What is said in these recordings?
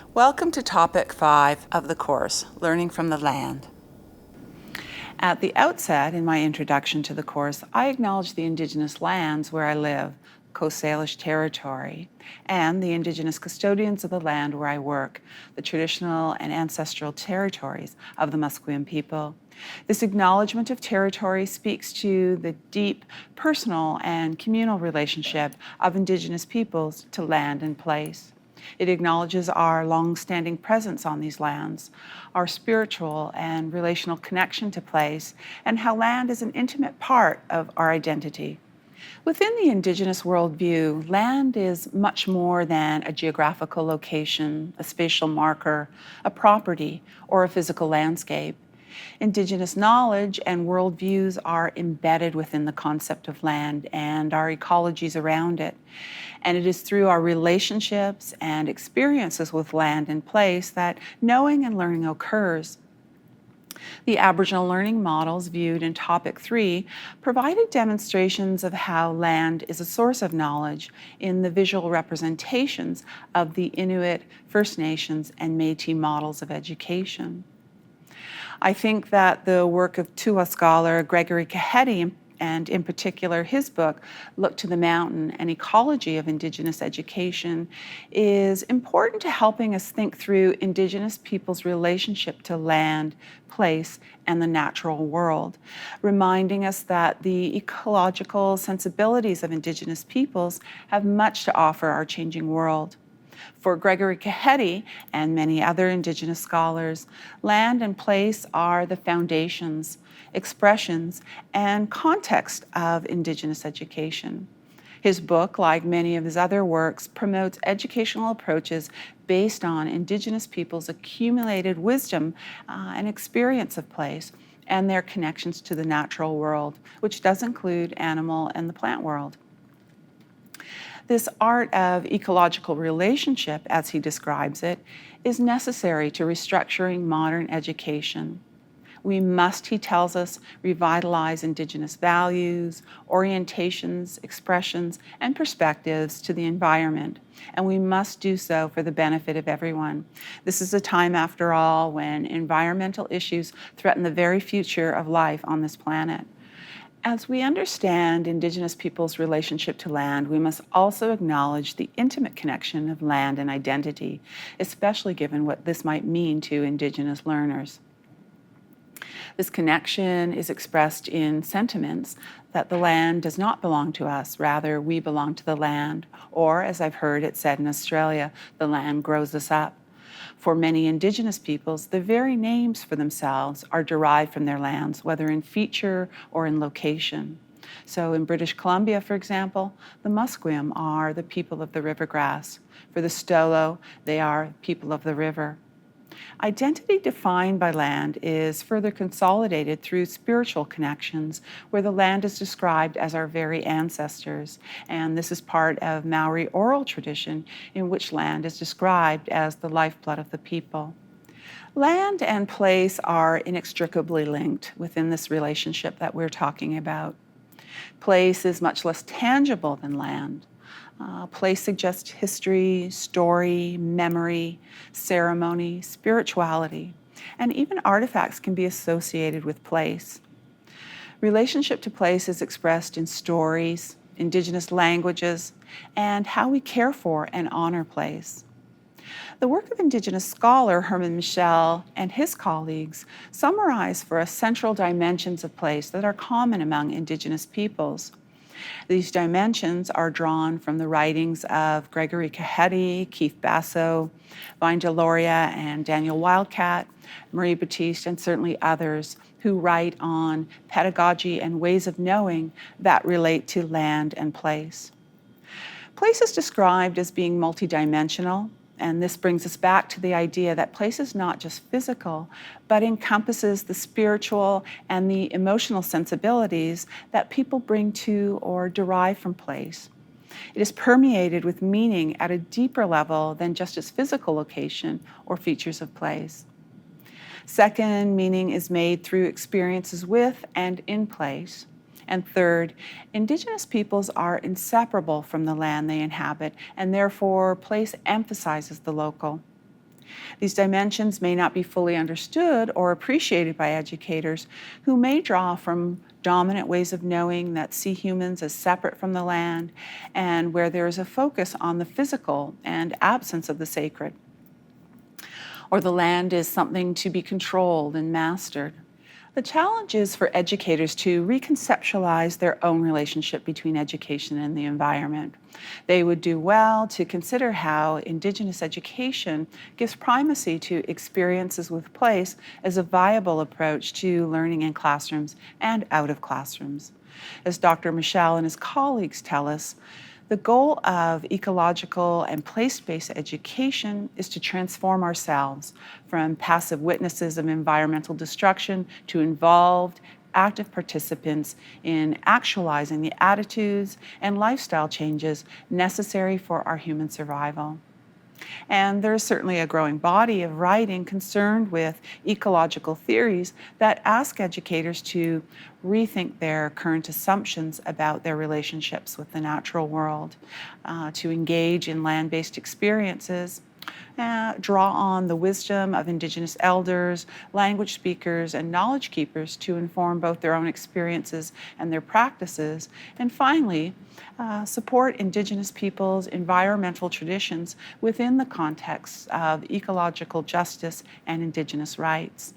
Welcome to Topic 5 of the course, Learning from the Land. At the outset, in my introduction to the course, I acknowledge the Indigenous lands where I live, Coast Salish territory, and the Indigenous custodians of the land where I work, the traditional and ancestral territories of the Musqueam people. This acknowledgement of territory speaks to the deep personal and communal relationship of Indigenous peoples to land and place. It acknowledges our long-standing presence on these lands, our spiritual and relational connection to place, and how land is an intimate part of our identity. Within the Indigenous worldview, land is much more than a geographical location, a spatial marker, a property, or a physical landscape. Indigenous knowledge and worldviews are embedded within the concept of land and our ecologies around it. And it is through our relationships and experiences with land and place that knowing and learning occurs. The Aboriginal learning models viewed in Topic 3 provided demonstrations of how land is a source of knowledge in the visual representations of the Inuit, First Nations, and Métis models of education. I think that the work of Tuwa scholar Gregory Cahetti, and in particular his book, Look to the Mountain, An Ecology of Indigenous Education, is important to helping us think through Indigenous people's relationship to land, place, and the natural world, reminding us that the ecological sensibilities of Indigenous peoples have much to offer our changing world. For Gregory Cahetti and many other Indigenous scholars, land and place are the foundations, expressions, and context of Indigenous education. His book, like many of his other works, promotes educational approaches based on Indigenous peoples' accumulated wisdom and experience of place and their connections to the natural world, which does include animal and the plant world. This art of ecological relationship, as he describes it, is necessary to restructuring modern education. We must, he tells us, revitalize Indigenous values, orientations, expressions, and perspectives to the environment, and we must do so for the benefit of everyone. This is a time, after all, when environmental issues threaten the very future of life on this planet. As we understand Indigenous people's relationship to land, we must also acknowledge the intimate connection of land and identity, especially given what this might mean to Indigenous learners. This connection is expressed in sentiments that the land does not belong to us, rather we belong to the land, or as I've heard it said in Australia, the land grows us up. For many Indigenous peoples, the very names for themselves are derived from their lands, whether in feature or in location. So in British Columbia, for example, the Musqueam are the people of the rivergrass. For the Stolo, they are people of the river. Identity defined by land is further consolidated through spiritual connections, where the land is described as our very ancestors, and this is part of Maori oral tradition in which land is described as the lifeblood of the people. Land and place are inextricably linked within this relationship that we're talking about. Place is much less tangible than land. Place suggests history, story, memory, ceremony, spirituality, and even artifacts can be associated with place. Relationship to place is expressed in stories, Indigenous languages, and how we care for and honor place. The work of Indigenous scholar Herman Michel and his colleagues summarize for us central dimensions of place that are common among Indigenous peoples. These dimensions are drawn from the writings of Gregory Cahetti, Keith Basso, Vine Deloria, and Daniel Wildcat, Marie Baptiste, and certainly others who write on pedagogy and ways of knowing that relate to land and place. Place is described as being multidimensional, and this brings us back to the idea that place is not just physical, but encompasses the spiritual and the emotional sensibilities that people bring to or derive from place. It is permeated with meaning at a deeper level than just its physical location or features of place. Second, meaning is made through experiences with and in place. And third, Indigenous peoples are inseparable from the land they inhabit, and therefore place emphasizes the local. These dimensions may not be fully understood or appreciated by educators who may draw from dominant ways of knowing that see humans as separate from the land and where there is a focus on the physical and absence of the sacred. Or the land is something to be controlled and mastered. The challenge is for educators to reconceptualize their own relationship between education and the environment. They would do well to consider how Indigenous education gives primacy to experiences with place as a viable approach to learning in classrooms and out of classrooms. As Dr. Michel and his colleagues tell us, the goal of ecological and place-based education is to transform ourselves from passive witnesses of environmental destruction to involved, active participants in actualizing the attitudes and lifestyle changes necessary for our human survival. And there is certainly a growing body of writing concerned with ecological theories that ask educators to rethink their current assumptions about their relationships with the natural world, to engage in land-based experiences, draw on the wisdom of Indigenous elders, language speakers, and knowledge keepers to inform both their own experiences and their practices, and finally, support Indigenous peoples' environmental traditions within the context of ecological justice and Indigenous rights.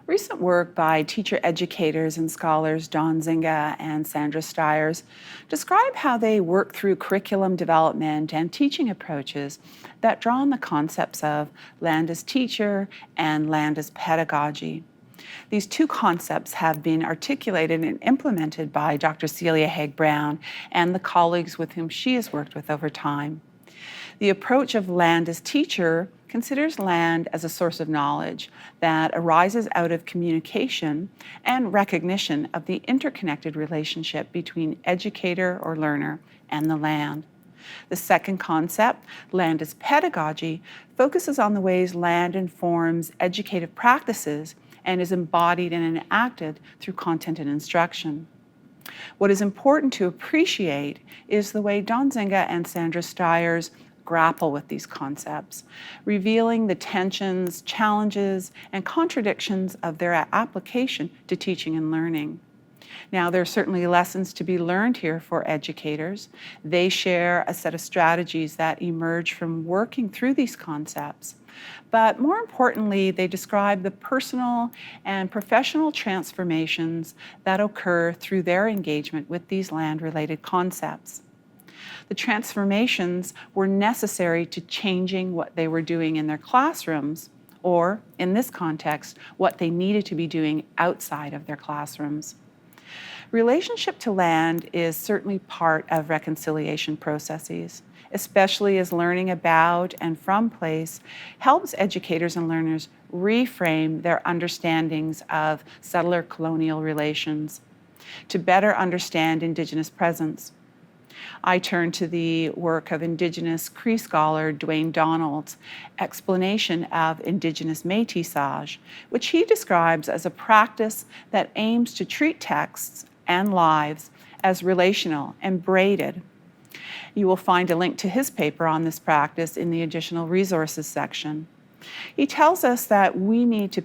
Recent work by teacher educators and scholars Don Zinga and Sandra Stiers describe how they work through curriculum development and teaching approaches that draw on the concepts of land as teacher and land as pedagogy. These two concepts have been articulated and implemented by Dr. Celia Haig-Brown and the colleagues with whom she has worked with over time. The approach of land as teacher considers land as a source of knowledge that arises out of communication and recognition of the interconnected relationship between educator or learner and the land. The second concept, land as pedagogy, focuses on the ways land informs educative practices and is embodied and enacted through content and instruction. What is important to appreciate is the way Don Zinga and Sandra Stiers grapple with these concepts, revealing the tensions, challenges, and contradictions of their application to teaching and learning. Now, there are certainly lessons to be learned here for educators. They share a set of strategies that emerge from working through these concepts. But more importantly, they describe the personal and professional transformations that occur through their engagement with these land-related concepts. The transformations were necessary to changing what they were doing in their classrooms, or, in this context, what they needed to be doing outside of their classrooms. Relationship to land is certainly part of reconciliation processes, especially as learning about and from place helps educators and learners reframe their understandings of settler-colonial relations to better understand Indigenous presence. I turn to the work of Indigenous Cree scholar Duane Donald's explanation of Indigenous métissage, which he describes as a practice that aims to treat texts and lives as relational and braided. You will find a link to his paper on this practice in the additional resources section. He tells us that we need to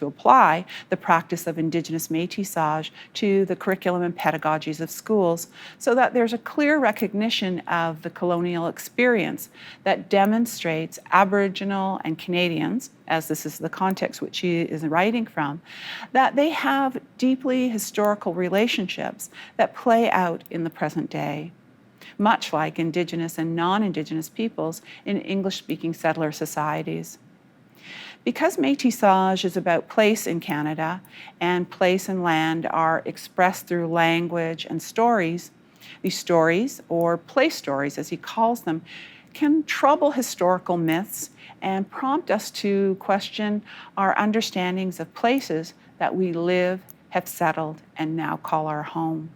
apply the practice of Indigenous métissage to the curriculum and pedagogies of schools so that there's a clear recognition of the colonial experience that demonstrates Aboriginal and Canadians, as this is the context which he is writing from, that they have deeply historical relationships that play out in the present day, much like Indigenous and non-Indigenous peoples in English-speaking settler societies. Because métissage is about place in Canada, and place and land are expressed through language and stories, these stories, or place stories as he calls them, can trouble historical myths and prompt us to question our understandings of places that we live, have settled, and now call our home.